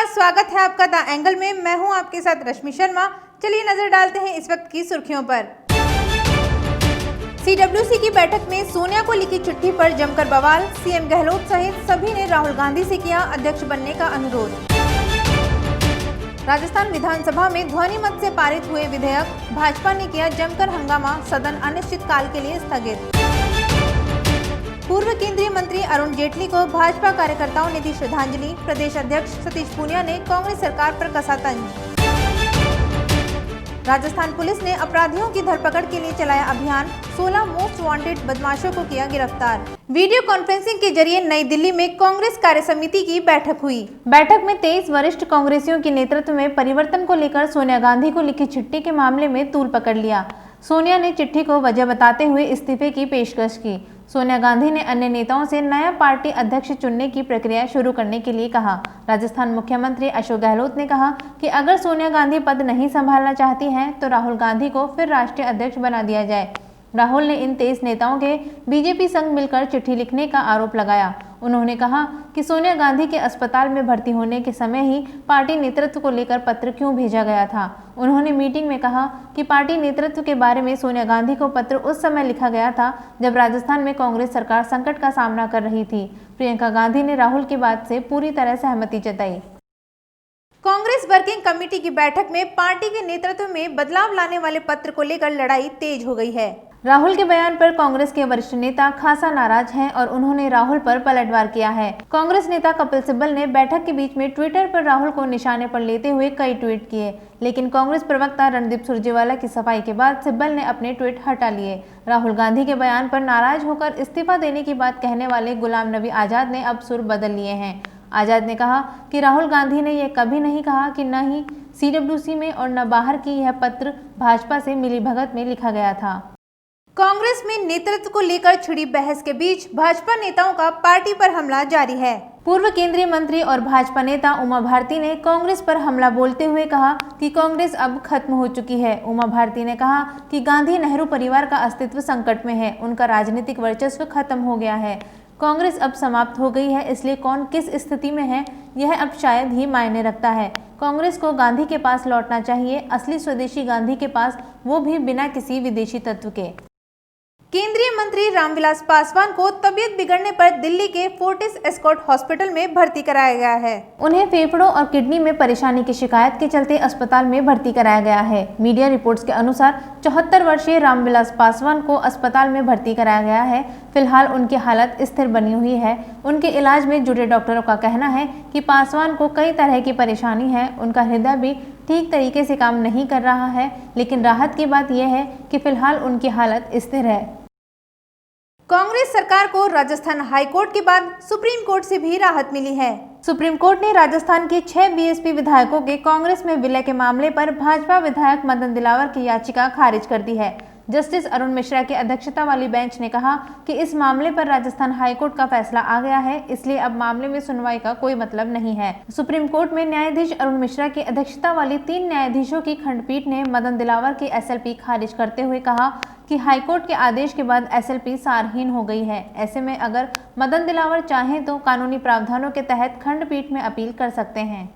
स्वागत है आपका द एंगल में। मैं हूं आपके साथ रश्मि शर्मा। चलिए नजर डालते हैं इस वक्त की सुर्खियों पर। सीडब्ल्यूसी की बैठक में सोनिया को लिखी चिट्ठी पर जमकर बवाल। सीएम गहलोत सहित सभी ने राहुल गांधी से किया अध्यक्ष बनने का अनुरोध। राजस्थान विधानसभा में ध्वनि मत से पारित हुए विधेयक, भाजपा ने किया जमकर हंगामा, सदन अनिश्चितकाल के लिए स्थगित। पूर्व केंद्रीय मंत्री अरुण जेटली को भाजपा कार्यकर्ताओं ने दी श्रद्धांजलि। प्रदेश अध्यक्ष सतीश पूनिया ने कांग्रेस सरकार पर कसा तंज। राजस्थान पुलिस ने अपराधियों की धरपकड़ के लिए चलाया अभियान, 16 मोस्ट वांटेड बदमाशों को किया गिरफ्तार। वीडियो कॉन्फ्रेंसिंग के जरिए नई दिल्ली में कांग्रेस कार्य समिति की बैठक हुई। बैठक में 23 वरिष्ठ कांग्रेसियों के नेतृत्व में परिवर्तन को लेकर सोनिया गांधी को लिखी चिट्ठी के मामले में तूल पकड़ लिया। सोनिया ने चिट्ठी को वजह बताते हुए इस्तीफे की पेशकश की। सोनिया गांधी ने अन्य नेताओं से नया पार्टी अध्यक्ष चुनने की प्रक्रिया शुरू करने के लिए कहा। राजस्थान मुख्यमंत्री अशोक गहलोत ने कहा कि अगर सोनिया गांधी पद नहीं संभालना चाहती हैं तो राहुल गांधी को फिर राष्ट्रीय अध्यक्ष बना दिया जाए। राहुल ने इन 23 नेताओं के बीजेपी संग मिलकर चिट्ठी लिखने का आरोप लगाया। उन्होंने कहा कि सोनिया गांधी के अस्पताल में भर्ती होने के समय ही पार्टी नेतृत्व को लेकर पत्र क्यों भेजा गया था। उन्होंने मीटिंग में कहा कि पार्टी नेतृत्व के बारे में सोनिया गांधी को पत्र उस समय लिखा गया था जब राजस्थान में कांग्रेस सरकार संकट का सामना कर रही थी। प्रियंका गांधी ने राहुल की बात से पूरी तरह सहमति जताई। कांग्रेस वर्किंग कमेटी की बैठक में पार्टी के नेतृत्व में बदलाव लाने वाले पत्र को लेकर लड़ाई तेज हो गई है। राहुल के बयान पर कांग्रेस के वरिष्ठ नेता खासा नाराज हैं और उन्होंने राहुल पर पलटवार किया है। कांग्रेस नेता कपिल सिब्बल ने बैठक के बीच में ट्विटर पर राहुल को निशाने पर लेते हुए कई ट्वीट किए, लेकिन कांग्रेस प्रवक्ता रणदीप सुरजेवाला की सफाई के बाद सिब्बल ने अपने ट्वीट हटा लिए। राहुल गांधी के बयान पर नाराज होकर इस्तीफा देने की बात कहने वाले गुलाम नबी आजाद ने अब सुर बदल लिए हैं। आजाद ने कहा कि राहुल गांधी ने यह कभी नहीं कहा कि न ही सीडब्ल्यूसी में और न बाहर की यह पत्र भाजपा से मिलीभगत में लिखा गया था। कांग्रेस में नेतृत्व को लेकर छिड़ी बहस के बीच भाजपा नेताओं का पार्टी पर हमला जारी है। पूर्व केंद्रीय मंत्री और भाजपा नेता उमा भारती ने कांग्रेस पर हमला बोलते हुए कहा कि कांग्रेस अब खत्म हो चुकी है। उमा भारती ने कहा कि गांधी नेहरू परिवार का अस्तित्व संकट में है, उनका राजनीतिक वर्चस्व खत्म हो गया है, कांग्रेस अब समाप्त हो गई है, इसलिए कौन किस स्थिति में है यह अब शायद ही मायने रखता है। कांग्रेस को गांधी के पास लौटना चाहिए, असली स्वदेशी गांधी के पास, वो भी बिना किसी विदेशी तत्व के। केंद्रीय मंत्री रामविलास पासवान को तबीयत बिगड़ने पर दिल्ली के फोर्टिस एस्कॉर्ट हॉस्पिटल में भर्ती कराया गया है। उन्हें फेफड़ों और किडनी में परेशानी की शिकायत के चलते अस्पताल में भर्ती कराया गया है। मीडिया रिपोर्ट्स के अनुसार 74 वर्षीय रामविलास पासवान को अस्पताल में भर्ती कराया गया है। फिलहाल उनकी हालत स्थिर बनी हुई है। उनके इलाज में जुड़े डॉक्टरों का कहना है कि पासवान को कई तरह की परेशानी है, उनका हृदय भी ठीक तरीके से काम नहीं कर रहा है, लेकिन राहत की बात यह है कि फिलहाल उनकी हालत स्थिर है। कांग्रेस सरकार को राजस्थान हाई कोर्ट के बाद सुप्रीम कोर्ट से भी राहत मिली है। सुप्रीम कोर्ट ने राजस्थान के 6 बीएसपी विधायकों के कांग्रेस में विलय के मामले पर भाजपा विधायक मदन दिलावर की याचिका खारिज कर दी है। जस्टिस अरुण मिश्रा की अध्यक्षता वाली बेंच ने कहा कि इस मामले पर राजस्थान हाईकोर्ट का फैसला आ गया है, इसलिए अब मामले में सुनवाई का कोई मतलब नहीं है। सुप्रीम कोर्ट में न्यायाधीश अरुण मिश्रा की अध्यक्षता वाली 3 न्यायाधीशों की खंडपीठ ने मदन दिलावर की एसएलपी खारिज करते हुए कहा कि हाईकोर्ट के आदेश के बाद एसएलपी सारहीन हो गई है। ऐसे में अगर मदन दिलावर चाहें तो कानूनी प्रावधानों के तहत खंडपीठ में अपील कर सकते हैं।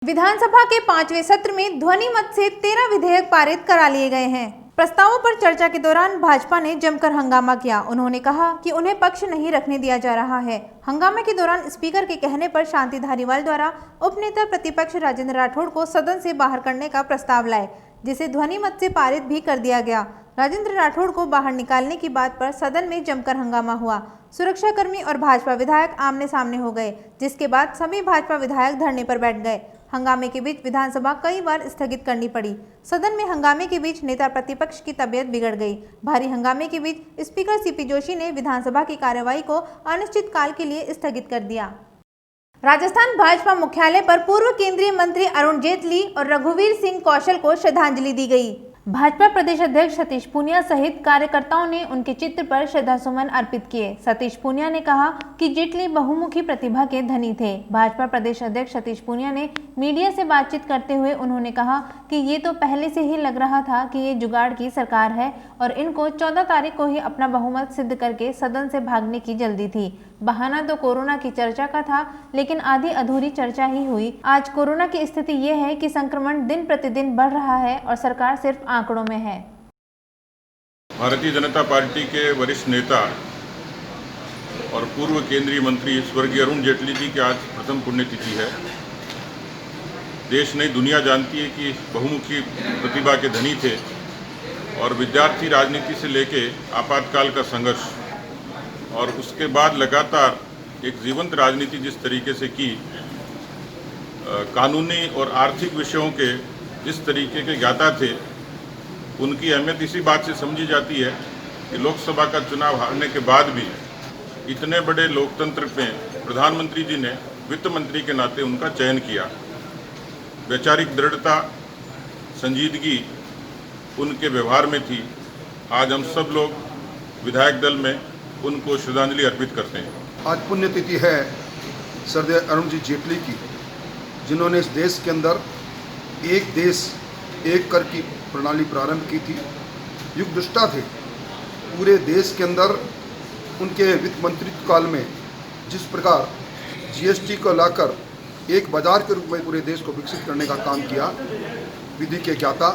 विधानसभा के 5वें सत्र में ध्वनि मत से 13 विधेयक पारित करा लिए गए हैं। प्रस्तावों पर चर्चा के दौरान भाजपा ने जमकर हंगामा किया। उन्होंने कहा कि उन्हें पक्ष नहीं रखने दिया जा रहा है। हंगामे के दौरान स्पीकर के कहने पर शांति धारीवाल द्वारा उपनेता प्रतिपक्ष राजेंद्र राठौड़ को सदन से बाहर करने का प्रस्ताव लाए, जिसे ध्वनि मत से पारित भी कर दिया गया। राजेंद्र राठौड़ को बाहर निकालने की बात पर सदन में जमकर हंगामा हुआ। सुरक्षाकर्मी और भाजपा विधायक आमने सामने हो गए, जिसके बाद सभी भाजपा विधायक धरने पर बैठ गए। हंगामे के बीच विधानसभा कई बार स्थगित करनी पड़ी। सदन में हंगामे के बीच नेता प्रतिपक्ष की तबीयत बिगड़ गई। भारी हंगामे के बीच स्पीकर सीपी जोशी ने विधानसभा की कार्यवाही को अनिश्चितकाल के लिए स्थगित कर दिया। राजस्थान भाजपा मुख्यालय पर पूर्व केंद्रीय मंत्री अरुण जेटली और रघुवीर सिंह कौशल को श्रद्धांजलि दी गई। भाजपा प्रदेश अध्यक्ष सतीश पूनिया सहित कार्यकर्ताओं ने उनके चित्र पर श्रद्धासुमन अर्पित किए। सतीश पूनिया ने कहा कि जेटली बहुमुखी प्रतिभा के धनी थे। भाजपा प्रदेश अध्यक्ष सतीश पूनिया ने मीडिया से बातचीत करते हुए उन्होंने कहा कि ये तो पहले से ही लग रहा था कि ये जुगाड़ की सरकार है और इनको 14 तारीख को ही अपना बहुमत सिद्ध करके सदन से भागने की जल्दी थी। बहाना तो कोरोना की चर्चा का था, लेकिन आधी अधूरी चर्चा ही हुई। आज कोरोना की स्थिति ये है कि संक्रमण दिन प्रतिदिन बढ़ रहा है और सरकार सिर्फ आंकड़ों में है। भारतीय जनता पार्टी के वरिष्ठ नेता और पूर्व केंद्रीय मंत्री स्वर्गीय अरुण जेटली जी की आज प्रथम पुण्यतिथि है। देश नहीं दुनिया जानती है कि बहुमुखी प्रतिभा के धनी थे और विद्यार्थी राजनीति से लेके आपातकाल का संघर्ष और उसके बाद लगातार एक जीवंत राजनीति जिस तरीके से की, कानूनी और आर्थिक विषयों के जिस तरीके के ज्ञाता थे, उनकी अहमियत इसी बात से समझी जाती है कि लोकसभा का चुनाव हारने के बाद भी इतने बड़े लोकतंत्र में प्रधानमंत्री जी ने वित्त मंत्री के नाते उनका चयन किया। वैचारिक दृढ़ता, संजीदगी उनके व्यवहार में थी। आज हम सब लोग विधायक दल में उनको श्रद्धांजलि अर्पित करते हैं। आज पुण्यतिथि है स्वर्गीय अरुण जी जेटली की, जिन्होंने इस देश के अंदर एक देश एक कर की प्रणाली प्रारंभ की थी। युग दृष्टा थे। पूरे देश के अंदर उनके वित्त मंत्रित्व काल में जिस प्रकार जीएसटी को लाकर एक बाजार के रूप में पूरे देश को विकसित करने का काम किया, विधि के ज्ञाता,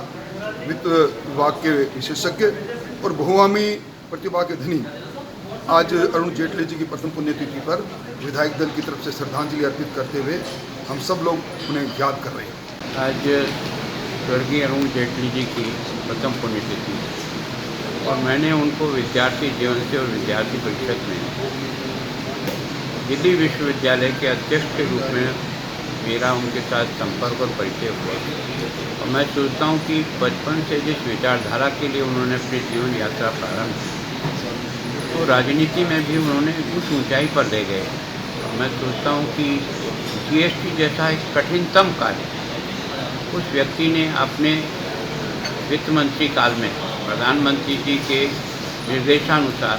वित्त विभाग के विशेषज्ञ और बहुआयामी प्रतिभा के धनी आज अरुण जेटली जी की प्रथम पुण्यतिथि पर विधायक दल की तरफ से श्रद्धांजलि अर्पित करते हुए हम सब लोग उन्हें याद कर रहे हैं। आज स्वर्गीय अरुण जेटली जी की प्रथम पुण्यतिथि और मैंने उनको विद्यार्थी जीवन से और विद्यार्थी परिषद में दिल्ली विश्वविद्यालय के अध्यक्ष के रूप में मेरा उनके साथ संपर्क और परिचय हुआ और मैं सोचता हूँ कि बचपन से जिस विचारधारा के लिए उन्होंने अपनी जीवन यात्रा प्रारंभ की, तो राजनीति में भी उन्होंने उस ऊंचाई पर ले गए। मैं सोचता हूँ कि जीएसटी जैसा एक कठिनतम कार्य उस व्यक्ति ने अपने वित्त मंत्री काल में प्रधानमंत्री जी के निर्देशानुसार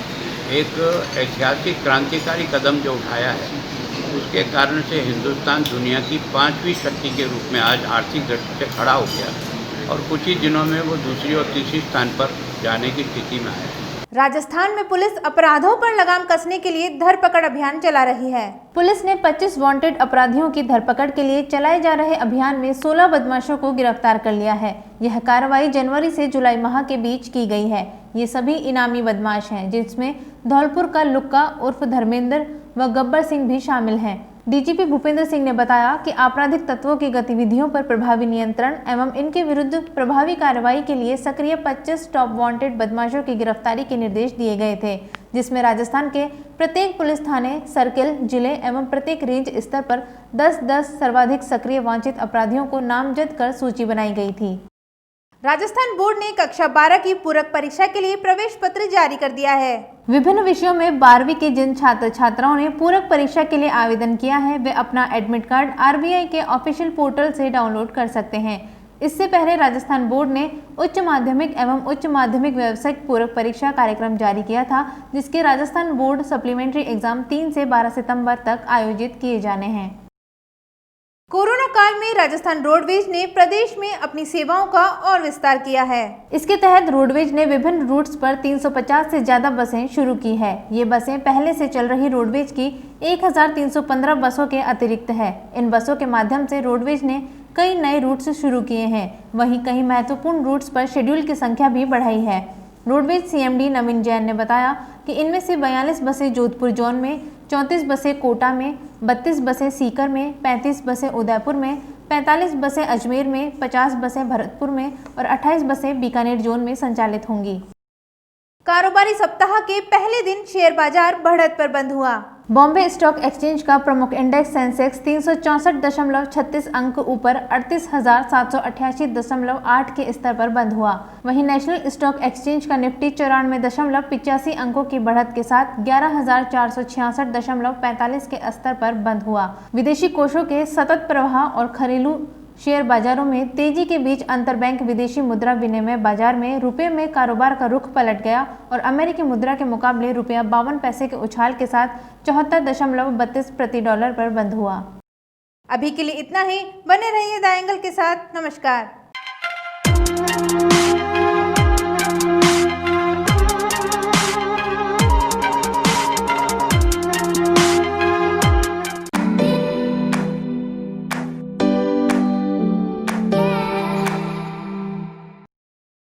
एक ऐतिहासिक क्रांतिकारी कदम जो उठाया है, उसके कारण से हिंदुस्तान दुनिया की 5वीं शक्ति के रूप में आज आर्थिक दृष्टि से खड़ा हो गया और कुछ ही दिनों में वो दूसरी और तीसरी स्थान पर जाने की स्थिति में आया। राजस्थान में पुलिस अपराधों पर लगाम कसने के लिए धरपकड़ अभियान चला रही है। पुलिस ने 25 वांटेड अपराधियों की धरपकड़ के लिए चलाए जा रहे अभियान में 16 बदमाशों को गिरफ्तार कर लिया है। यह कार्रवाई जनवरी से जुलाई माह के बीच की गई है। ये सभी इनामी बदमाश हैं, जिसमें धौलपुर का लुक्का उर्फ धर्मेंद्र व गब्बर सिंह भी शामिल हैं। डीजीपी भूपेंद्र सिंह ने बताया कि आपराधिक तत्वों की गतिविधियों पर प्रभावी नियंत्रण एवं इनके विरुद्ध प्रभावी कार्रवाई के लिए सक्रिय 25 टॉप वांटेड बदमाशों की गिरफ्तारी के निर्देश दिए गए थे, जिसमें राजस्थान के प्रत्येक पुलिस थाने, सर्किल, जिले एवं प्रत्येक रेंज स्तर पर 10-10 सर्वाधिक सक्रिय वांछित अपराधियों को नामजद कर सूची बनाई गई थी। राजस्थान बोर्ड ने कक्षा 12 की पूरक परीक्षा के लिए प्रवेश पत्र जारी कर दिया है। विभिन्न विषयों में 12वीं के जिन छात्र छात्राओं ने पूरक परीक्षा के लिए आवेदन किया है, वे अपना एडमिट कार्ड आरबीआई के ऑफिशियल पोर्टल से डाउनलोड कर सकते हैं। इससे पहले राजस्थान बोर्ड ने उच्च माध्यमिक एवं उच्च माध्यमिक व्यावसायिक पूरक परीक्षा कार्यक्रम जारी किया था, जिसके राजस्थान बोर्ड सप्लीमेंट्री एग्जाम 3 से 12 सितंबर तक आयोजित किए जाने हैं। कोरोना काल में राजस्थान रोडवेज ने प्रदेश में अपनी सेवाओं का और विस्तार किया है। इसके तहत रोडवेज ने विभिन्न रूट्स पर 350 से ज्यादा बसें शुरू की है। ये बसें पहले से चल रही रोडवेज की 1315 बसों के अतिरिक्त है। इन बसों के माध्यम से रोडवेज ने कई नए रूट्स शुरू किए हैं। वहीं कई महत्वपूर्ण रूट्स पर शेड्यूल की संख्या भी बढ़ाई है। रोडवेज सीएमडी नवीन जैन ने बताया कि इनमें से 42 बसें जोधपुर जोन में, 34 बसें कोटा में, 32 बसें सीकर में, 35 बसें उदयपुर में, 45 बसें अजमेर में, 50 बसें भरतपुर में और 28 बसें बीकानेर जोन में संचालित होंगी। कारोबारी सप्ताह के पहले दिन शेयर बाजार बढ़त पर बंद हुआ। बॉम्बे स्टॉक एक्सचेंज का प्रमुख इंडेक्स सेंसेक्स 364.36 अंक ऊपर 38,788.8 के स्तर पर बंद हुआ। वहीं नेशनल स्टॉक एक्सचेंज का निफ्टी 94.85 अंकों की बढ़त के साथ 11,466.45 के स्तर पर बंद हुआ। विदेशी कोषों के सतत प्रवाह और घरेलू शेयर बाजारों में तेजी के बीच अंतरबैंक विदेशी मुद्रा विनिमय बाजार में रुपए में कारोबार का रुख पलट गया और अमेरिकी मुद्रा के मुकाबले रुपया 52 पैसे के उछाल के साथ 74.32 प्रति डॉलर पर बंद हुआ। अभी के लिए इतना ही। बने रहिए द एंगल के साथ। नमस्कार।